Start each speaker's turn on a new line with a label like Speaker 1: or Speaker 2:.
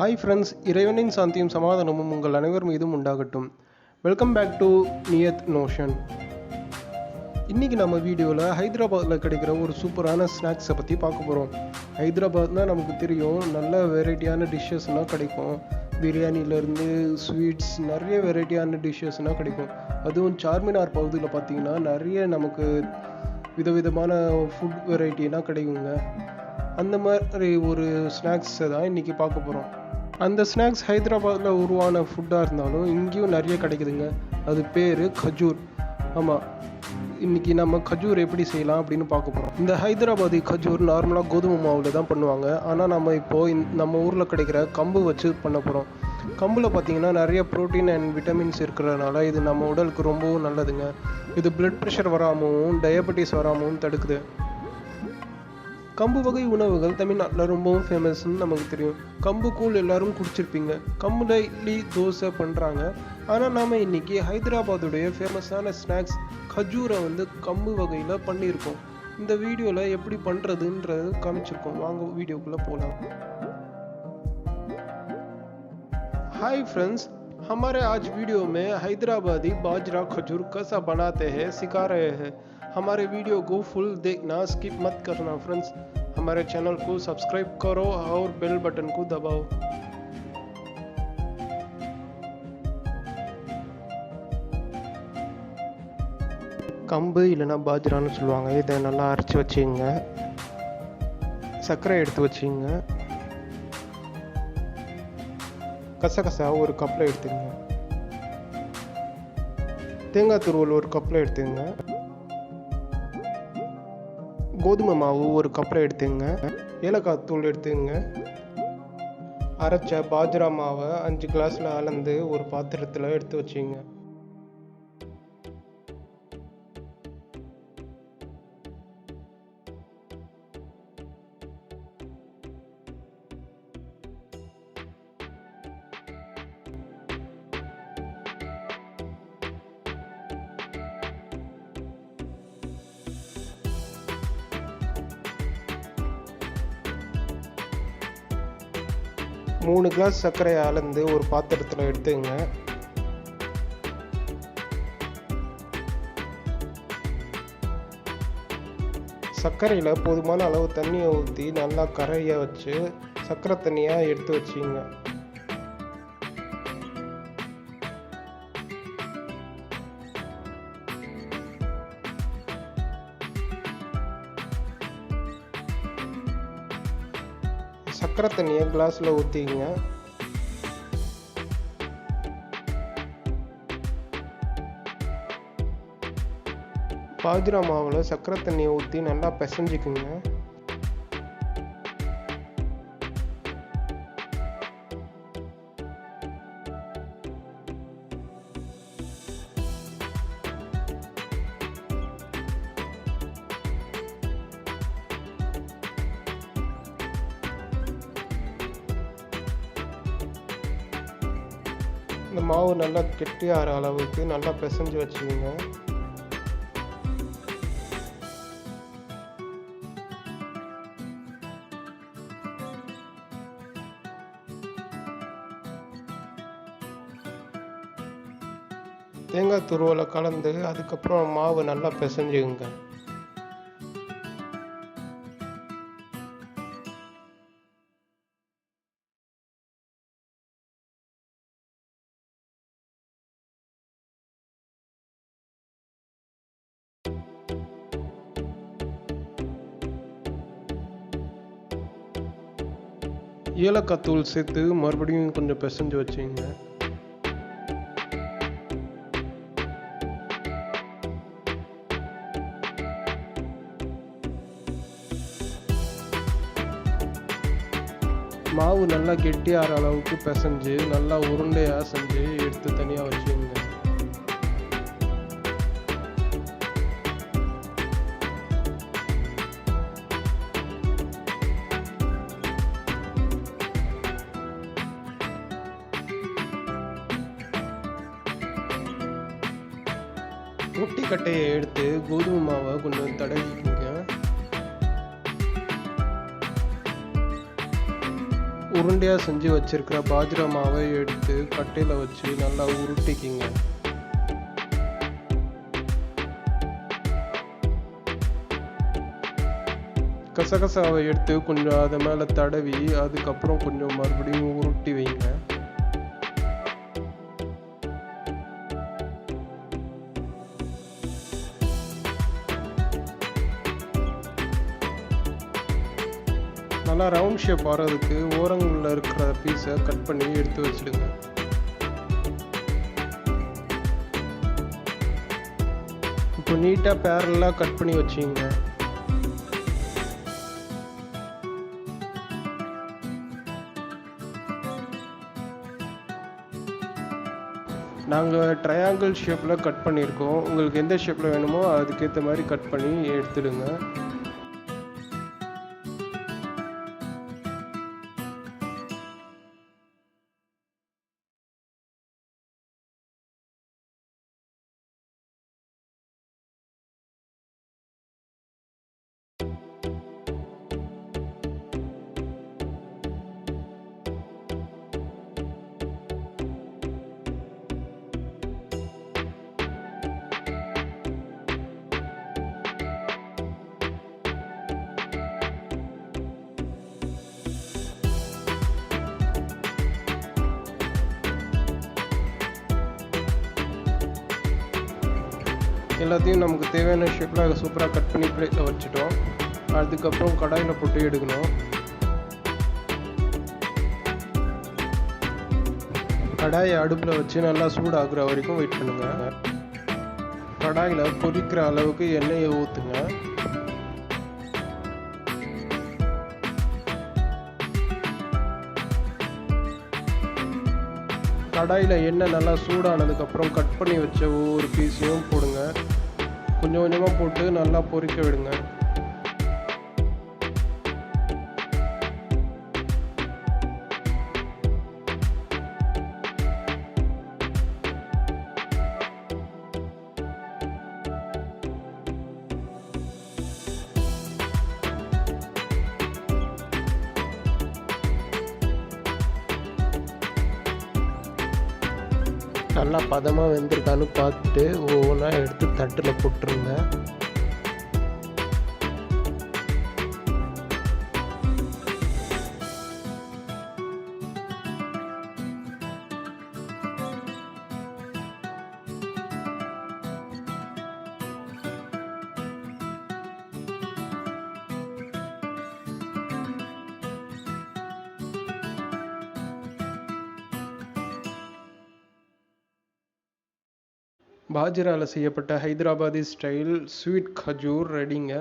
Speaker 1: Hi friends, இறைவனின் சாந்தியும் சமாதானமும் உங்கள் அனைவர் மீதும் உண்டாகட்டும். வெல்கம் பேக் டு நியத் நோஷன். இன்றைக்கி நம்ம வீடியோவில் ஹைதராபாத்தில் கிடைக்கிற ஒரு சூப்பரான ஸ்நாக்ஸை பற்றி பார்க்க போகிறோம். ஹைதராபாத்னால் நமக்கு தெரியும், நல்ல வெரைட்டியான டிஷ்ஷஸ்னால் கிடைக்கும். பிரியாணிலேருந்து ஸ்வீட்ஸ் நிறைய வெரைட்டியான டிஷ்ஷஸ்னால் கிடைக்கும். அதுவும் சார்மினார் பகுதியில் பார்த்திங்கன்னா நிறைய நமக்கு விதவிதமான ஃபுட் வெரைட்டிலாம் கிடைக்குங்க. அந்த மாதிரி ஒரு ஸ்நாக்ஸை தான் இன்றைக்கி பார்க்க போகிறோம். அந்த ஸ்நாக்ஸ் ஹைதராபாத்தில் உருவான ஃபுட்டாக இருந்தாலும் இங்கேயும் நிறைய கிடைக்குதுங்க. அது பேர் கஜூர். ஆமாம், இன்றைக்கி நம்ம கஜூர் எப்படி செய்யலாம் அப்படின்னு பார்க்க போகிறோம். இந்த ஹைதராபாதி கஜூர் நார்மலாக கோதுமை மாவில் தான் பண்ணுவாங்க. ஆனால் நம்ம இப்போது நம்ம ஊரில் கிடைக்கிற கம்பு வச்சு பண்ண போகிறோம். கம்பில் பார்த்திங்கன்னா நிறைய ப்ரோட்டீன் அண்ட் விட்டமின்ஸ் இருக்கிறதுனால இது நம்ம உடலுக்கு ரொம்பவும் நல்லதுங்க. இது பிளட் ப்ரெஷர் வராமவும் டயபெட்டிஸ் வராமவும் தடுக்குது. கம்பு வகை உணவுகள் தமிழ்நாட்டில் ரொம்பவும் ஃபேமஸ்ன்னு நமக்கு தெரியும். கம்பு கூழ் எல்லாரும் குடிச்சிருப்பீங்க. கம்பில் இட்லி தோசை பண்ணுறாங்க. ஆனால் நாம் இன்றைக்கி ஹைதராபாத்துடைய ஃபேமஸான ஸ்நாக்ஸ் கஜூரை கம்பு வகையில் பண்ணியிருக்கோம். இந்த வீடியோவில் எப்படி பண்ணுறதுன்றது காமிச்சிருக்கோம். வாங்க வீடியோக்குள்ளே போகலாம். हाय फ्रेंड्स, हमारे आज वीडियो में हैदराबादी बाजरा खजूर कैसा बनाते हैं सिखा रहे हैं. हमारे वीडियो को फुल देखना, स्किप मत करना फ्रेंड्स. हमारे चैनल को सब्सक्राइब करो और बेल बटन को दबाओ. கம்பு இல்லைனா பாஜ்ரான்னு சொல்லுவாங்க. இதை நல்லா அரைச்சி வச்சுங்க. சர்க்கரை எடுத்து வச்சுங்க. கசகசா ஒரு கப்பில் எடுத்துங்க. தேங்காய் துருவல் ஒரு கப்பில் எடுத்துங்க. கோதுமை மாவு ஒரு கப்பில் எடுத்துங்க. ஏலக்காய் தூள் எடுத்துங்க. அரைச்ச பாஜ்ரா மாவை 5 கிளாஸில் அளந்து ஒரு பாத்திரத்தில் எடுத்து வச்சுங்க. மூணு கிளாஸ் சர்க்கரையை அளந்து ஒரு பாத்திரத்தில் எடுத்துங்க. சர்க்கரையில் போதுமான அளவு தண்ணியை ஊற்றி நல்லா கரைய வச்சு சர்க்கரை தண்ணியாக எடுத்து வச்சிங்க. சர்க்கரை தண்ணியை கிளாஸில் ஊற்றிங்க. பாஜ்ரா மாவில் சர்க்கரை தண்ணியை ஊற்றி நல்லா பிசைஞ்சிக்குங்க. இந்த மாவு நல்லா கெட்டியாகிற அளவுக்கு நல்லா பிசைஞ்சு வச்சுக்கோங்க. தேங்காய் துருவலை கலந்து அதுக்கப்புறம் மாவு நல்லா பிசைஞ்சுக்குங்க. ஏலக்காய் தூள் சேர்த்து மறுபடியும் கொஞ்சம் பிசைஞ்சு வச்சுங்க. மாவு நல்லா கெட்டியாகிற அளவுக்கு பிசைஞ்சு நல்லா உருண்டையாக செஞ்சு எடுத்து தனியாக வச்சுங்க. ரொட்டி கட்டையை எடுத்து கோதுமை மாவை கொஞ்சம் தடவிக்குங்க. உருண்டையாக செஞ்சு வச்சிருக்கிற பாஜ்ரா மாவை எடுத்து கட்டையில் வச்சு நல்லா உருட்டிக்கிங்க. கசகசாவை எடுத்து கொஞ்சம் அது மேலே தடவி அதுக்கப்புறம் கொஞ்சம் மறுபடியும் உருட்டி வைங்க. நல்லா ரவுண்ட் ஷேப் வர்றதுக்கு ஓரங்களில் இருக்கிற பீஸை கட் பண்ணி எடுத்து வச்சிடுங்க. இப்போ நீட்டாக பேரலாக கட் பண்ணி வச்சிங்க. நாங்கள் ட்ரையாங்கிள் ஷேப்பில் கட் பண்ணியிருக்கோம். உங்களுக்கு எந்த ஷேப்பில் வேணுமோ அதுக்கேற்ற மாதிரி கட் பண்ணி எடுத்துடுங்க. எல்லாத்தையும் நமக்கு தேவையான ஷேப்பில் சூப்பராக கட் பண்ணி பிளேட்டில் வச்சுட்டோம். அதுக்கப்புறம் கடாயில் போட்டு எடுக்கணும். கடாயை அடுப்பில் வச்சு நல்லா சூடாகிற வரைக்கும் வெயிட் பண்ணுங்கள். கடாயில் பொரிக்கிற அளவுக்கு எண்ணெயை ஊற்றுங்க. கடாயில் எண்ணெய் நல்லா சூடானதுக்கப்புறம் கட் பண்ணி வச்ச ஒவ்வொரு பீஸையும் போடுங்க. கொஞ்சம் கொஞ்சமாக போட்டு நல்லா பொரிக்க விடுங்க. நல்லா பதமாக வெந்திருக்கான்னு பார்த்துட்டு ஒவ்வொன்றா எடுத்து தட்டில் போட்டுருங்க. பாஜ்ராவில் செய்யப்பட்ட ஹைதராபாதி ஸ்டைல் ஸ்வீட் கஜூர் ரெடிங்க.